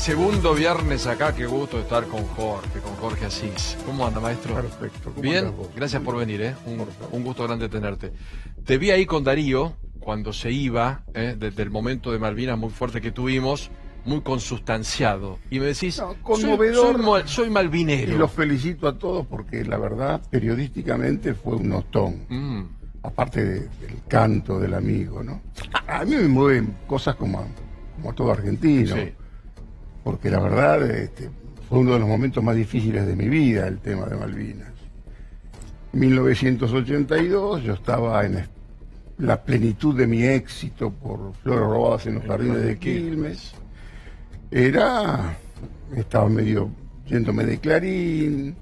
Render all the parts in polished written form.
Segundo viernes acá, qué gusto estar con Jorge Asís. ¿Cómo anda, maestro? Perfecto. ¿Cómo Bien, andás vos? gracias por venir, un gusto grande tenerte. Te vi ahí con Darío, cuando se iba, desde el momento de Malvinas muy fuerte que tuvimos, muy consustanciado. Y me decís, No, conmovedor. soy malvinero. Y los felicito a todos porque la verdad, periodísticamente fue un notón. Aparte del canto del amigo, ¿no? A mí me mueven cosas como a todo argentino. Sí. Porque la verdad fue uno de los momentos más difíciles de mi vida, el tema de Malvinas. 1982, yo estaba en la plenitud de mi éxito por Flores robadas en los jardines de Quilmes. Estaba medio yéndome de Clarín,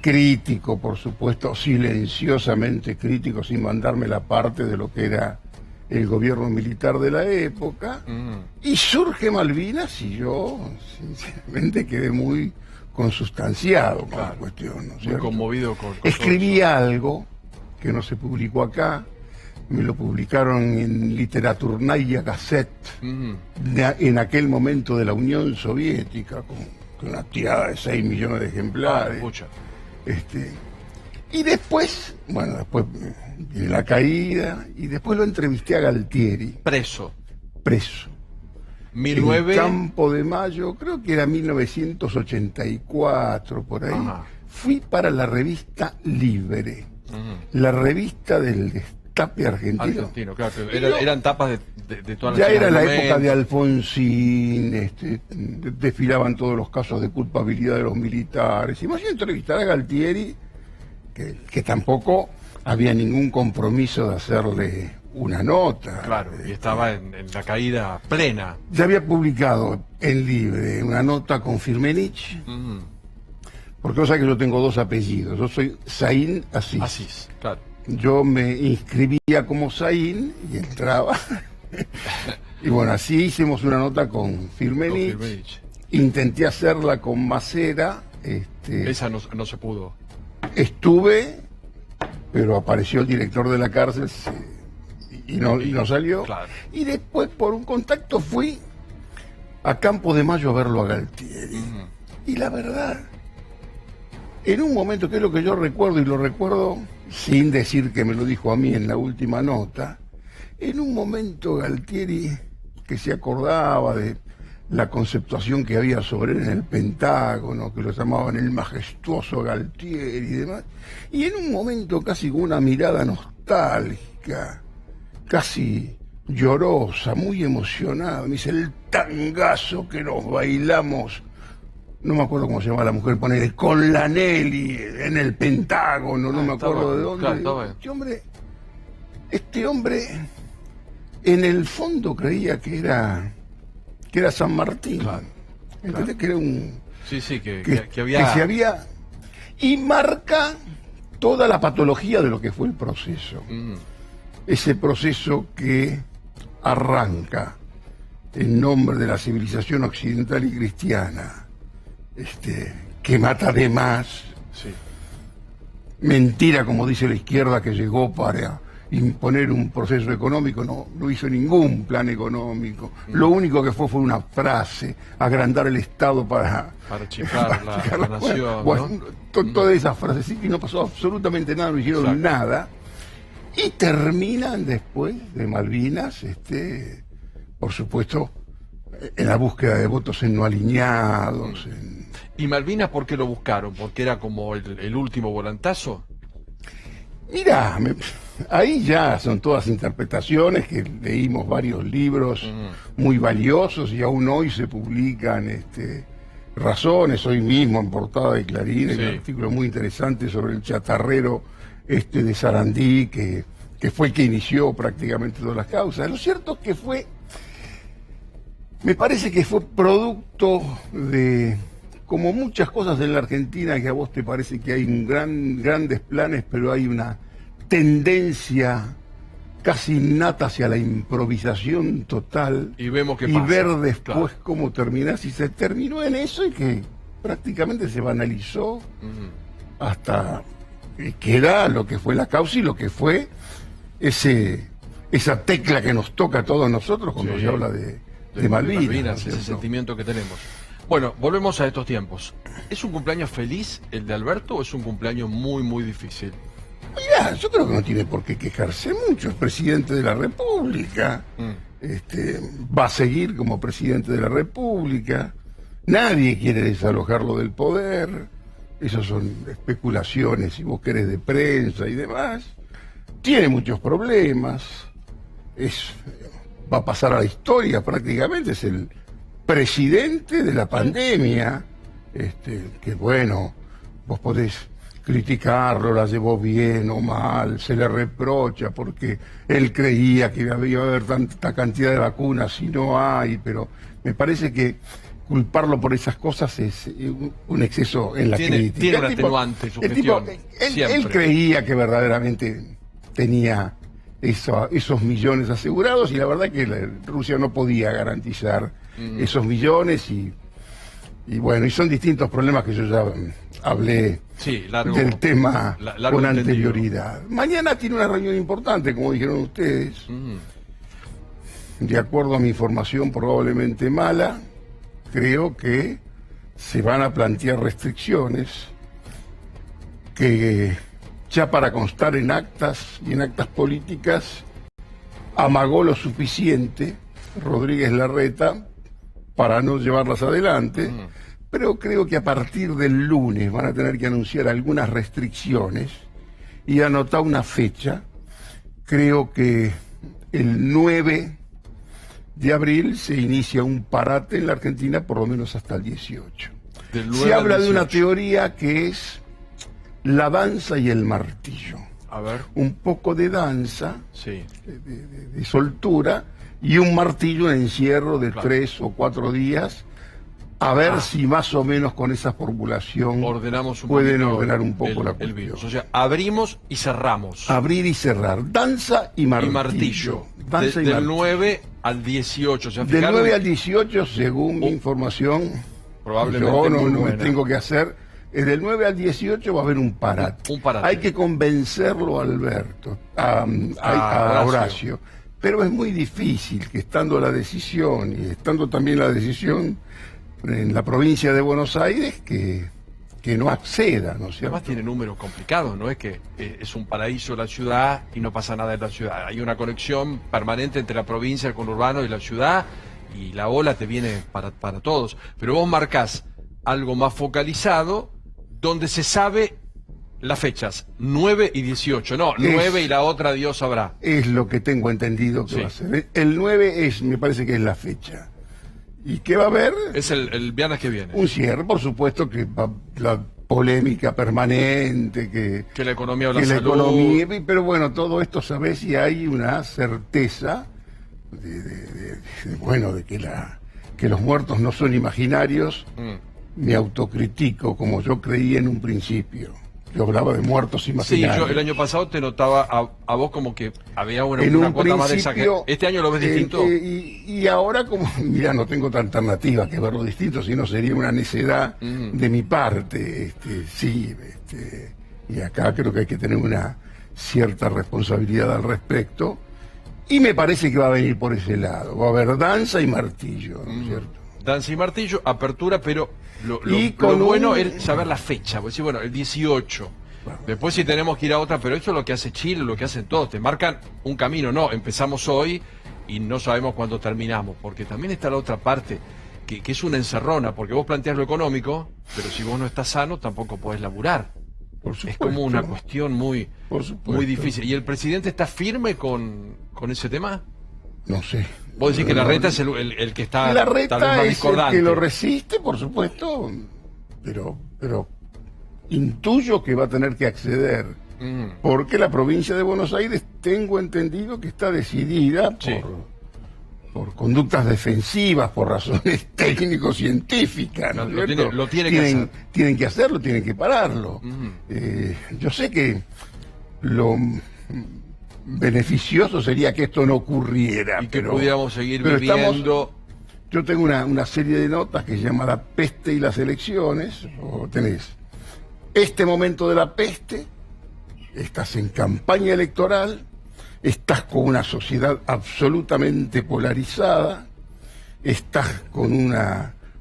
crítico, por supuesto, silenciosamente crítico, sin mandarme la parte de lo que era el gobierno militar de la época, y surge Malvinas y yo sinceramente quedé muy consustanciado con la cuestión, ¿no es Muy cierto? conmovido con Escribí algo que no se publicó acá, me lo publicaron en Literaturnaya Gazette, en aquel momento de la Unión Soviética, con una tirada de 6 millones de ejemplares. Y después, después viene la caída, y después lo entrevisté a Galtieri. Preso. En Campo de Mayo, creo que era 1984, por ahí. Ajá. Fui para la revista Libre, la revista del destape argentino. Claro, eran tapas de todas las... Ya era la época de Alfonsín, desfilaban todos los casos de culpabilidad de los militares. Y me hacía entrevistar a Galtieri, que tampoco había ningún compromiso de hacerle una nota. Claro, y estaba en la caída plena. Ya había publicado en Libre una nota con Firmenich, porque vos sabés que yo tengo dos apellidos. Yo soy Saín Asís. Asís, claro. Yo me inscribía como Saín y entraba. Y bueno, así hicimos una nota con Firmenich. Intenté hacerla con Macera. Esa no se pudo. Estuve, pero apareció el director de la cárcel y no salió. Claro. Y después, por un contacto, fui a Campo de Mayo a verlo a Galtieri. Y la verdad, en un momento, que es lo que yo recuerdo, y lo recuerdo sin decir que me lo dijo a mí en la última nota, en un momento Galtieri, que se acordaba de la conceptuación que había sobre él en el Pentágono, que lo llamaban el majestuoso Galtieri y demás, y en un momento casi con una mirada nostálgica, casi llorosa, muy emocionada, me dice: el tangazo que nos bailamos, no me acuerdo cómo se llama la mujer, ponele, con la Nelly en el Pentágono, no me acuerdo de dónde. Claro, este hombre en el fondo creía que era San Martín. ¿Entendés? Que era un... Sí, que había... Que se había... Y marca toda la patología de lo que fue el proceso. Ese proceso que arranca en nombre de la civilización occidental y cristiana, que mata de más. Sí. Mentira, como dice la izquierda, que llegó para imponer un proceso económico. No hizo ningún plan económico. Lo único que fue una frase: agrandar el Estado para chiflar la nación. Todas esas frases, y no pasó absolutamente nada, no hicieron nada. Y terminan después de Malvinas, por supuesto, en la búsqueda de votos en no alineados. ¿Y Malvinas por qué lo buscaron? ¿Porque era como el último volantazo? Mirá, ahí ya son todas interpretaciones, que leímos varios libros muy valiosos y aún hoy se publican razones. Hoy mismo en portada de Clarín hay un artículo muy interesante sobre el chatarrero de Sarandí, que fue el que inició prácticamente todas las causas. Lo cierto es que me parece que fue producto de, como muchas cosas en la Argentina, que a vos te parece que hay grandes planes, pero hay una tendencia casi innata hacia la improvisación total, y vemos que ver después cómo terminás, y se terminó en eso, y que prácticamente se banalizó hasta que era lo que fue la causa y lo que fue esa tecla que nos toca a todos nosotros cuando se habla de de Malvinas, ese sentimiento que tenemos. Bueno, volvemos a estos tiempos. ¿Es un cumpleaños feliz el de Alberto o es un cumpleaños muy, muy difícil? Mirá, yo creo que no tiene por qué quejarse mucho, es presidente de la República, va a seguir como presidente de la República, nadie quiere desalojarlo del poder, esas son especulaciones, si vos querés, de prensa y demás, tiene muchos problemas, va a pasar a la historia prácticamente, es el presidente de la pandemia, que bueno, vos podés criticarlo, la llevó bien o mal, se le reprocha porque él creía que iba a haber tanta cantidad de vacunas y no hay, pero me parece que culparlo por esas cosas es un exceso en la crítica. Tiene un atenuante su gestión. Él creía que verdaderamente tenía esos millones asegurados y la verdad que Rusia no podía garantizar esos millones y bueno, y son distintos problemas que yo ya hablé del tema con anterioridad. Mañana tiene una reunión importante, como dijeron ustedes. De acuerdo a mi información probablemente mala, creo que se van a plantear restricciones que ya para constar en actas y en actas políticas amagó lo suficiente Rodríguez Larreta para no llevarlas adelante, pero creo que a partir del lunes van a tener que anunciar algunas restricciones y anotar una fecha. Creo que el 9 de abril se inicia un parate en la Argentina, por lo menos hasta el 18. Se habla de una teoría que es la danza y el martillo. A ver. Un poco de danza, de soltura, y un martillo en encierro de 3 o 4 días, a ver si más o menos con esa formulación pueden ordenar un poco la cuestión. Virus. O sea, abrimos y cerramos. Abrir y cerrar, danza y martillo. Danza y del 9 al 18. O sea, del 9 al 18, según mi información, probablemente yo no me tengo que hacer, del 9 al 18 va a haber un parate. Hay que convencerlo a Alberto, a Horacio. Pero es muy difícil que estando la decisión y estando también la decisión en la provincia de Buenos Aires que no acceda, ¿no es cierto? Además tiene números complicados, no es que es un paraíso la ciudad y no pasa nada en la ciudad. Hay una conexión permanente entre la provincia, el conurbano y la ciudad y la ola te viene para todos. Pero vos marcás algo más focalizado donde se sabe las fechas, 9 y 18, no, 9 y la otra Dios sabrá. Es lo que tengo entendido que va a ser. El 9 me parece que es la fecha. ¿Y qué va a haber? Es el viernes que viene. Un cierre, por supuesto, que la polémica permanente, que la economía o la salud. Pero bueno, todo esto, ¿sabés? Si hay una certeza de que los muertos no son imaginarios, me autocritico como yo creía en un principio. Yo hablaba de muertos imaginarios. Sí, yo el año pasado te notaba a vos como que había una cuota más de exageración. ¿Este año lo ves distinto? Y ahora, como, mira, no tengo otra alternativa que verlo distinto, sino sería una necedad de mi parte. Y acá creo que hay que tener una cierta responsabilidad al respecto. Y me parece que va a venir por ese lado. Va a haber danza y martillo, ¿no es cierto? Danza y martillo, apertura, pero lo bueno es saber la fecha. Pues, bueno, el 18. Bueno, después si tenemos que ir a otra, pero eso es lo que hace Chile, lo que hacen todos. Te marcan un camino, no, empezamos hoy y no sabemos cuándo terminamos. Porque también está la otra parte, que es una encerrona, porque vos planteás lo económico, pero si vos no estás sano tampoco podés laburar. Por supuesto. Es como una cuestión muy difícil. ¿Y el presidente está firme con ese tema? No sé. Vos decís que Larreta es el que está Larreta tal vez más discordante. Es el que lo resiste, por supuesto, pero intuyo que va a tener que acceder, porque la provincia de Buenos Aires, tengo entendido que está decidida por conductas defensivas, por razones técnico-científicas, ¿no? Lo tiene que hacer. Tienen que hacerlo, tienen que pararlo. Yo sé que lo beneficioso sería que esto no ocurriera. Y que pudiéramos seguir viviendo. Yo tengo una serie de notas que se llama La peste y las elecciones. O tenés este momento de la peste, estás en campaña electoral, estás con una sociedad absolutamente polarizada, estás con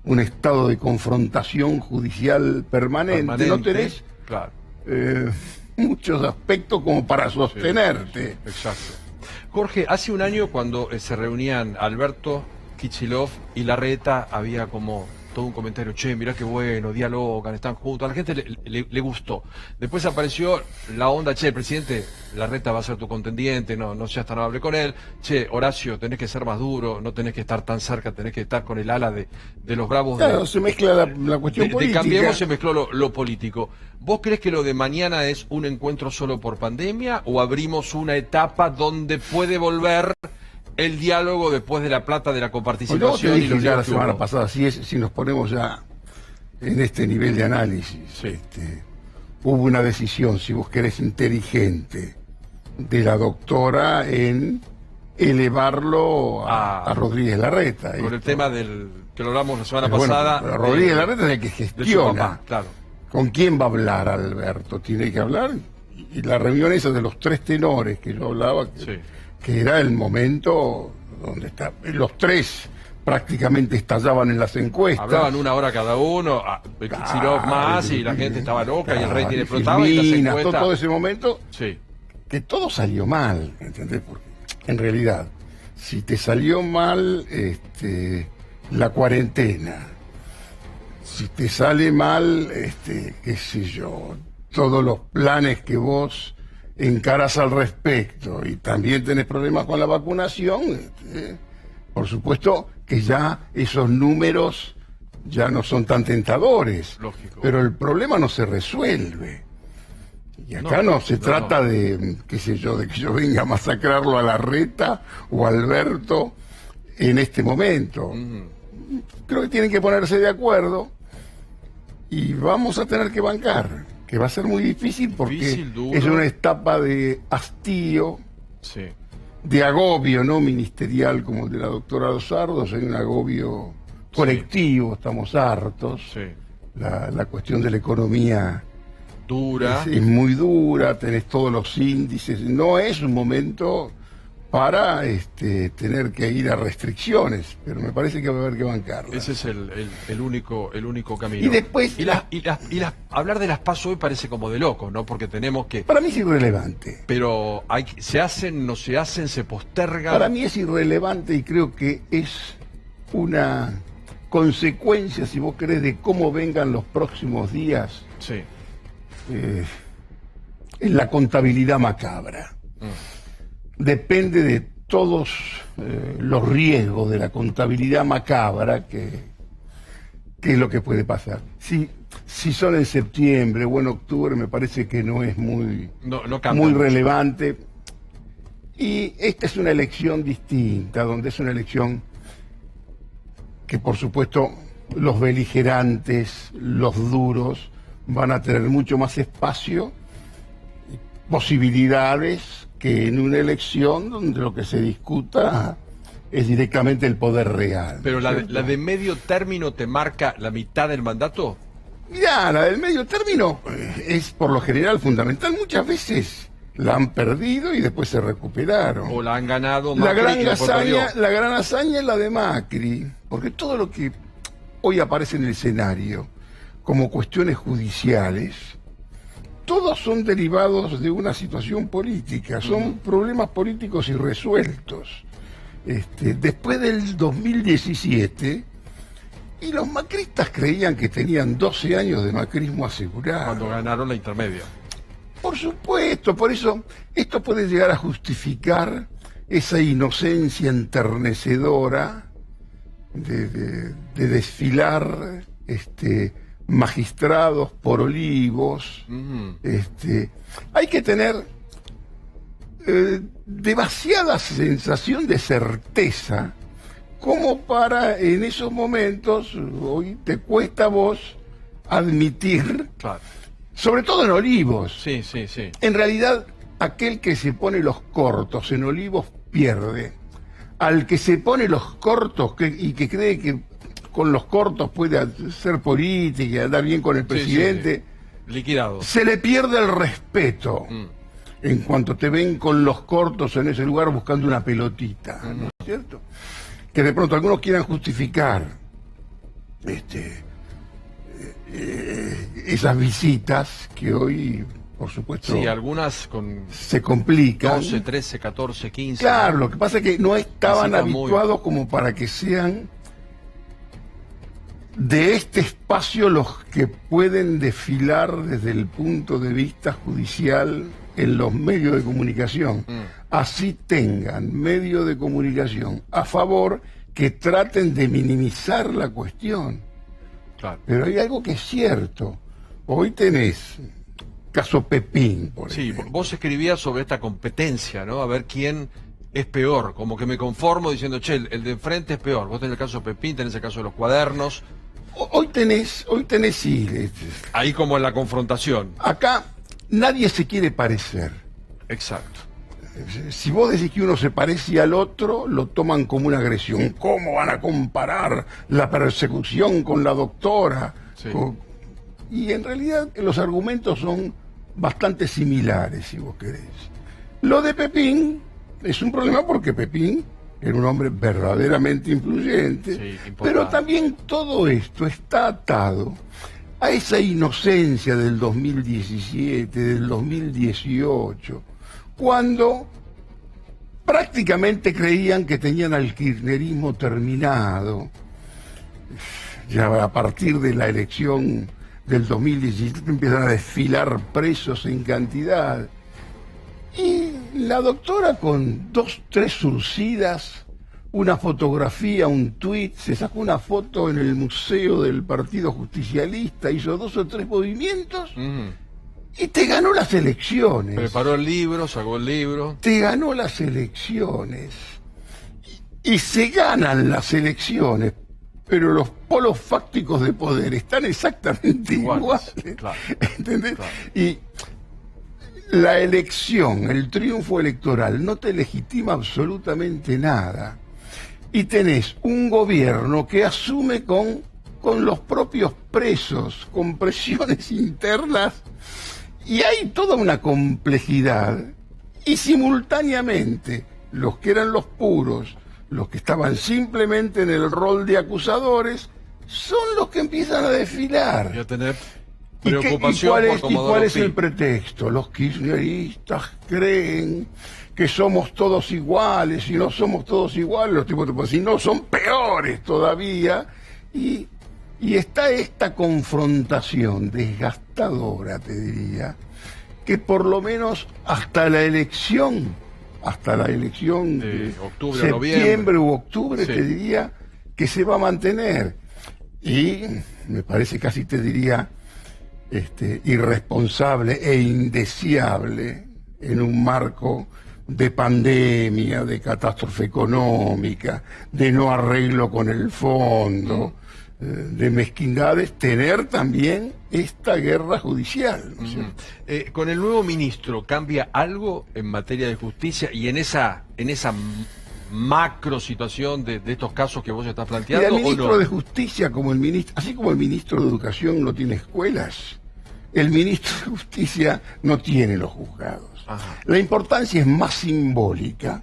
un estado de confrontación judicial permanente, no tenés claro. Muchos aspectos como para sostenerte. Sí, exacto. Jorge, hace un año cuando se reunían Alberto, Kicillof y Larreta, había como todo un comentario, che, mirá qué bueno, dialogan, están juntos, a la gente le gustó. Después apareció la onda, che, presidente, Larreta va a ser tu contendiente, no seas tan amable con él, che, Horacio, tenés que ser más duro, no tenés que estar tan cerca, tenés que estar con el ala de los bravos. Claro, se mezcla la cuestión política. De Cambiemos se mezcló lo político. ¿Vos crees que lo de mañana es un encuentro solo por pandemia o abrimos una etapa donde puede volver el diálogo después de la plata de la coparticipación? Y ya la semana pasada, si nos ponemos ya en este nivel de análisis, sí. Hubo una decisión, si vos querés, inteligente de la doctora en elevarlo a Rodríguez Larreta. Con el tema del que lo hablamos la semana pasada. Rodríguez Larreta es el que gestiona. Papá, claro. ¿Con quién va a hablar Alberto? Tiene que hablar. Y la reunión esa de los tres tenores que yo hablaba, que era el momento donde los tres prácticamente estallaban en las encuestas. Hablaban una hora cada uno, Kicillof más, y la gente estaba loca, y el rating explotaba, y las encuestas... todo ese momento, que todo salió mal, ¿entendés? Porque en realidad, si te salió mal la cuarentena, si te sale mal, qué sé yo, todos los planes que vos encarás al respecto, y también tenés problemas con la vacunación, por supuesto que ya esos números ya no son tan tentadores. Lógico. Pero el problema no se resuelve. Y acá no se trata de, qué sé yo, de que yo venga a masacrarlo a Larreta o a Alberto en este momento. Creo que tienen que ponerse de acuerdo y vamos a tener que bancar, que va a ser muy difícil porque es una etapa de hastío, de agobio no ministerial como el de la doctora Dos Sardos, hay un agobio colectivo, estamos hartos. La cuestión de la economía dura. Es muy dura, tenés todos los índices, no es un momento para tener que ir a restricciones, pero me parece que va a haber que bancarla. Ese es el único camino. Y después... hablar de las PASO hoy parece como de loco, ¿no? Porque tenemos que... Para mí es irrelevante. Pero se hacen, no se hacen, se postergan. Para mí es irrelevante y creo que es una consecuencia, si vos querés, de cómo vengan los próximos días. En la contabilidad macabra. Depende de todos los riesgos de la contabilidad macabra que es lo que puede pasar. Si son en septiembre o en octubre me parece que no es muy relevante. Y esta es una elección distinta, donde es una elección que por supuesto los beligerantes, los duros, van a tener mucho más espacio y posibilidades que en una elección donde lo que se discuta es directamente el poder real. ¿Pero la de medio término te marca la mitad del mandato? Mirá, la del medio término es por lo general fundamental. Muchas veces la han perdido y después se recuperaron. O la han ganado Macri. La gran hazaña es la de Macri, porque todo lo que hoy aparece en el escenario como cuestiones judiciales, todos son derivados de una situación política, son problemas políticos irresueltos. Después del 2017, y los macristas creían que tenían 12 años de macrismo asegurado. Cuando ganaron la intermedia. Por supuesto, por eso esto puede llegar a justificar esa inocencia enternecedora de desfilar magistrados por olivos. Hay que tener demasiada sensación de certeza como para en esos momentos, hoy te cuesta a vos admitir, sobre todo en olivos. En realidad, aquel que se pone los cortos en olivos pierde. Al que se pone los cortos y que cree que con los cortos puede hacer política y andar bien con el presidente, liquidado. Se le pierde el respeto en cuanto te ven con los cortos en ese lugar buscando una pelotita, ¿no es cierto? que de pronto algunos quieran justificar esas visitas que hoy, por supuesto, Sí, algunas con se complican. 12, 13, 14, 15. Claro, lo que pasa es que no estaban Visitas habituados como para que sean de este espacio los que pueden desfilar desde el punto de vista judicial en los medios de comunicación. Así tengan medios de comunicación a favor, que traten de minimizar la cuestión. Claro. Pero hay algo que es cierto. Hoy tenés caso Pepín, por Sí, ejemplo. vos escribías sobre esta competencia, ¿no? A ver quién es peor. Como que me conformo diciendo, che, el de enfrente es peor. Vos tenés el caso Pepín, tenés el caso de los cuadernos. Hoy tenés, sí, Ahí como en la confrontación. acá nadie se quiere parecer. Exacto. Si vos decís que uno se parece al otro, lo toman como una agresión. ¿Cómo van a comparar la persecución con la doctora? Sí. Y en realidad los argumentos son bastante similares, si vos querés. Lo de Pepín es un problema porque Pepín era un hombre verdaderamente influyente, Sí, importante. pero también todo esto está atado a esa inocencia del 2017, del 2018, cuando prácticamente creían que tenían al kirchnerismo terminado. Ya a partir de la elección del 2017 empiezan a desfilar presos en cantidad. Y la doctora, con 2, 3 surcidas, una fotografía, un tuit, se sacó una foto en el museo del Partido Justicialista, hizo 2 o 3 movimientos y te ganó las elecciones. Preparó el libro, sacó el libro. Te ganó las elecciones. Y se ganan las elecciones, pero los polos fácticos de poder están exactamente iguales. Claro. ¿Entendés? Claro. Y la elección, el triunfo electoral, no te legitima absolutamente nada. Y tenés un gobierno que asume con los propios presos, con presiones internas, y hay toda una complejidad. Y simultáneamente, los que eran los puros, los que estaban simplemente en el rol de acusadores, son los que empiezan a desfilar. Voy a tener ¿Y preocupación cuál por es, Comodoro cuál es Pi. el pretexto? Los kirchneristas creen que somos todos iguales, y no somos todos iguales, los tipos de si no son peores todavía, y está esta confrontación desgastadora, te diría, que por lo menos hasta la elección De octubre o septiembre u octubre, Sí. te diría que se va a mantener. Y me parece, casi te diría, irresponsable e indeseable en un marco de pandemia, de catástrofe económica, de no arreglo con el fondo, de mezquindades, tener también esta guerra judicial, ¿no es cierto? Con el nuevo ministro, ¿cambia algo en materia de justicia y en esa macro situación de estos casos que vos estás Y planteando? el ¿O ministro no? de Justicia, así como el ministro de Educación no tiene escuelas, el ministro de Justicia no tiene los juzgados. Ajá. La importancia es más simbólica.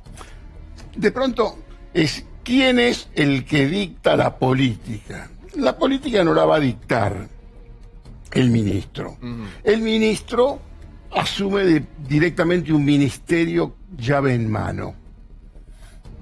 De pronto es quién es el que dicta la política. La política no la va a dictar el ministro. El ministro asume directamente un ministerio llave en mano.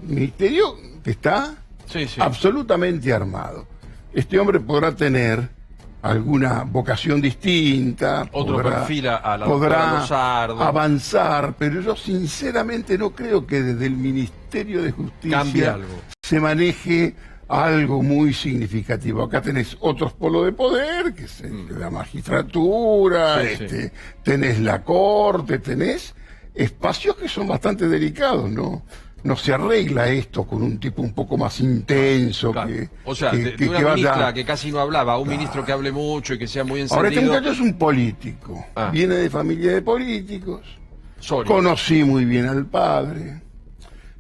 Ministerio que está Sí, sí. absolutamente armado. Este hombre podrá tener alguna vocación distinta, Otro perfil a la podrá doctora Lozardo. avanzar, pero yo sinceramente no creo que desde el Ministerio de Cambie Justicia algo. se maneje algo muy significativo. Acá tenés otros polos de poder, que es la magistratura, Sí, sí. tenés la corte, tenés espacios que son bastante delicados, ¿no? No se arregla esto con un tipo un poco más intenso. Claro. Que, O sea, que- de que- una que vaya- ministra que casi no hablaba, a un ministro que hable mucho y que sea muy Ahora, este encendido. muchacho es un político, Ah. viene de familia de políticos, Soria. conocí muy bien al padre.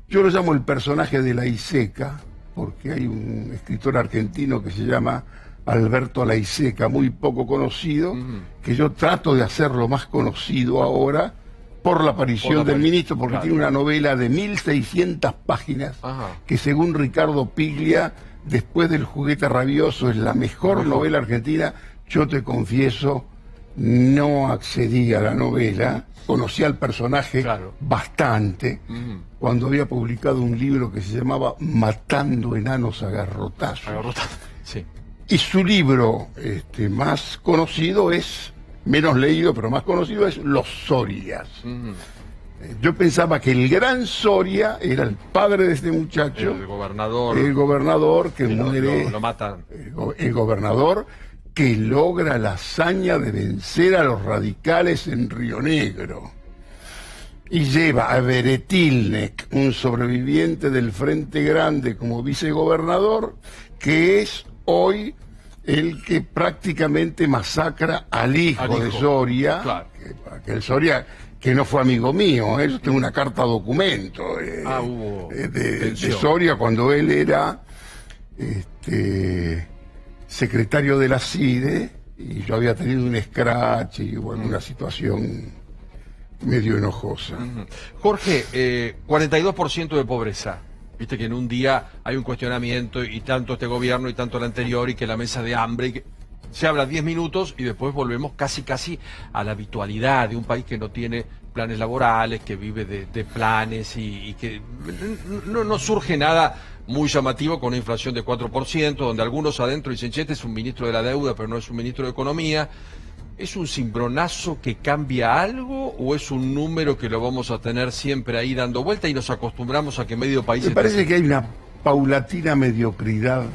Yo lo llamo el personaje de la Laiseca, porque hay un escritor argentino que se llama Alberto Laiseca, muy poco conocido, que yo trato de hacerlo más conocido ahora, por la aparición del ministro, porque claro, tiene una novela de 1600 páginas, ajá, que según Ricardo Piglia, después del Juguete Rabioso, es la mejor novela argentina. Yo te confieso, no accedí a la novela, conocí al personaje claro, bastante, cuando había publicado un libro que se llamaba Matando enanos a garrotazos. sí. Y su libro más conocido es, menos leído, pero más conocido, es Los Sorias. Yo pensaba que el gran Soria era el padre de este muchacho, El gobernador. el gobernador que muere, lo matan. el gobernador que logra la hazaña de vencer a los radicales en Río Negro. Y lleva a Beretilnek, un sobreviviente del Frente Grande, como vicegobernador, que es hoy el que prácticamente masacra al hijo de Soria, claro, que el Soria, que no fue amigo mío, yo tengo una carta documento hubo de Soria cuando él era secretario de la CIDE, y yo había tenido un scratch y bueno, una situación medio enojosa. Jorge, 42% de pobreza. Viste que en un día hay un cuestionamiento y tanto este gobierno y tanto el anterior y que la mesa de hambre y que se habla 10 minutos y después volvemos casi a la habitualidad de un país que no tiene planes laborales, que vive de planes y que no surge nada muy llamativo con una inflación de 4%, donde algunos adentro dicen, che, este es un ministro de la deuda, pero no es un ministro de economía. ¿Es un cimbronazo que cambia algo o es un número que lo vamos a tener siempre ahí dando vuelta y nos acostumbramos a que medio país... Me parece que hay una paulatina mediocridad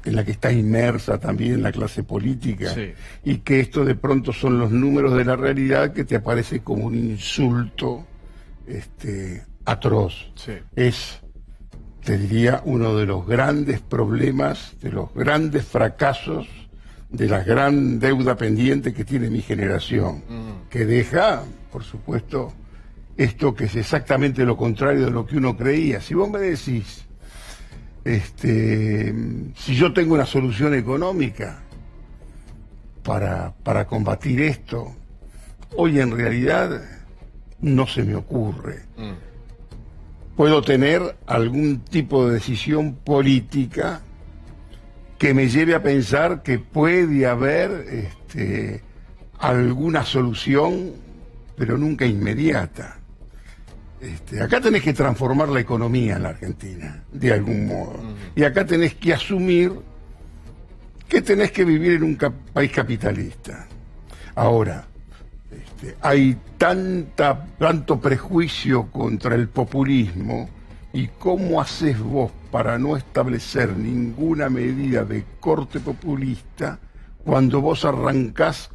en la que está inmersa también la clase política, sí, y que esto de pronto son los números de la realidad que te aparece como un insulto atroz. sí. Es, te diría, uno de los grandes problemas, de los grandes fracasos, de la gran deuda pendiente que tiene mi generación, que deja, por supuesto, esto que es exactamente lo contrario de lo que uno creía. Si vos me decís, si yo tengo una solución económica para combatir esto, hoy en realidad no se me ocurre. Puedo tener algún tipo de decisión política que me lleve a pensar que puede haber alguna solución, pero nunca inmediata. Acá tenés que transformar la economía en la Argentina, de algún modo. Y acá tenés que asumir que tenés que vivir en un país capitalista. Ahora, hay tanto prejuicio contra el populismo, y cómo haces vos para no establecer ninguna medida de corte populista cuando vos arrancás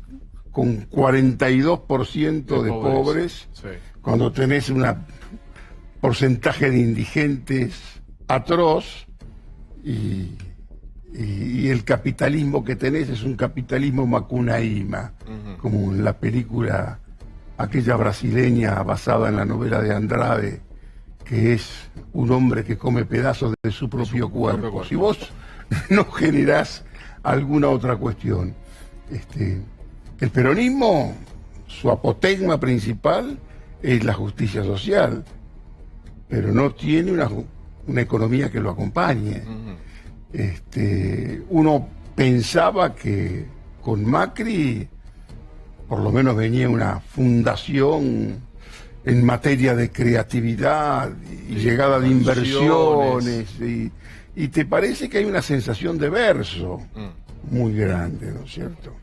con 42% de pobres, sí, cuando tenés un porcentaje de indigentes atroz, y el capitalismo que tenés es un capitalismo macunaíma, como en la película aquella brasileña basada en la novela de Andrade, que es un hombre que come pedazos de su propio cuerpo. Si vos no generás alguna otra cuestión, el peronismo, su apotegma principal es la justicia social, pero no tiene una economía que lo acompañe. Uno pensaba que con Macri por lo menos venía una fundación en materia de creatividad y llegada de inversiones, y te parece que hay una sensación de verso muy grande, ¿no es cierto?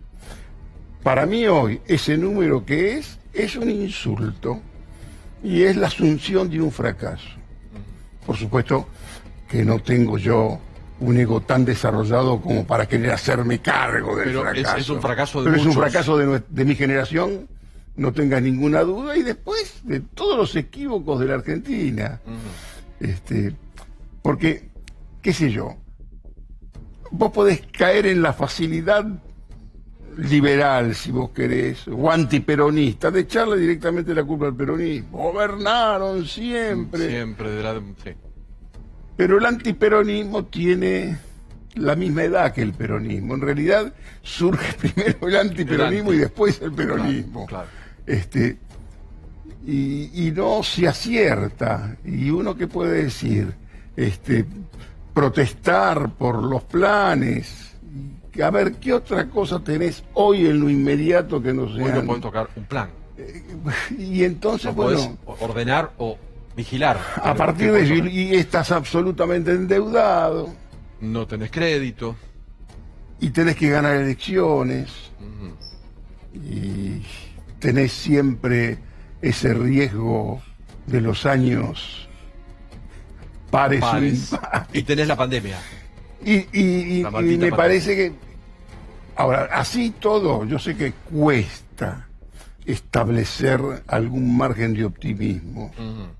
Para mí hoy ese número que es un insulto y es la asunción de un fracaso. Por supuesto que no tengo yo un ego tan desarrollado como para querer hacerme cargo del fracaso. Es un fracaso de Pero muchos. Es un fracaso de mi generación, no tengas ninguna duda, y después de todos los equívocos de la Argentina. Porque, qué sé yo, vos podés caer en la facilidad liberal, si vos querés, o antiperonista, de echarle directamente la culpa al peronismo. Gobernaron siempre. Sí. Pero el antiperonismo tiene la misma edad que el peronismo. En realidad surge primero el antiperonismo y después el peronismo. Claro. y no se acierta. ¿Y uno qué puede decir? Protestar por los planes. A ver, ¿qué otra cosa tenés hoy en lo inmediato que no sea? Hoy no pueden tocar un plan. Y entonces, No bueno, podés ordenar o vigilar. a partir de eso, y estás absolutamente endeudado, no tenés crédito. y tenés que ganar elecciones, y tenés siempre ese riesgo de los años pares. Y tenés la pandemia. Y La me maldita parece que, ahora, así todo, yo sé que cuesta establecer algún margen de optimismo.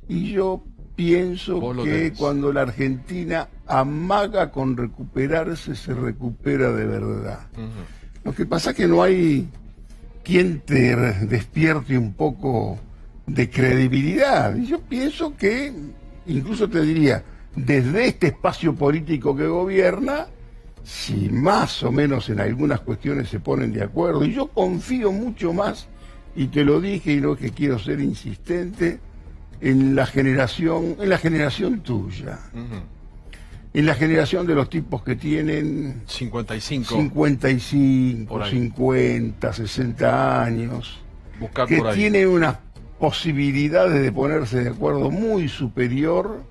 Y yo pienso Vos lo que tenés. cuando la Argentina amaga con recuperarse, se recupera de verdad. Lo que pasa es que no hay quien te despierte un poco de credibilidad. Y yo pienso que, incluso te diría, desde este espacio político que gobierna, si más o menos en algunas cuestiones se ponen de acuerdo, y yo confío mucho más, y te lo dije y no es que quiero ser insistente, en la generación tuya, en la generación de los tipos que tienen 55. 55, Por ahí. 50, 60 años, Buscar que por ahí. tienen unas posibilidades de ponerse de acuerdo muy superior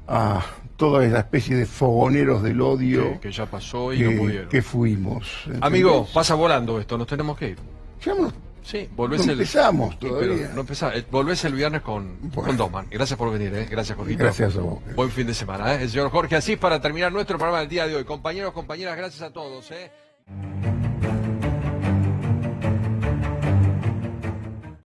a toda esa especie de fogoneros del odio Que ya pasó y no pudieron. que fuimos. ¿entendés? Amigo, pasa volando esto, nos tenemos que ir. Ya no Sí, volvés empezamos Sí, todavía. pero no empezás, volvés el viernes con Doman. Gracias por venir, Gracias, Jorgito. Gracias a vos. Buen fin de semana, El señor Jorge Asís para terminar nuestro programa del día de hoy. Compañeros, compañeras, gracias a todos,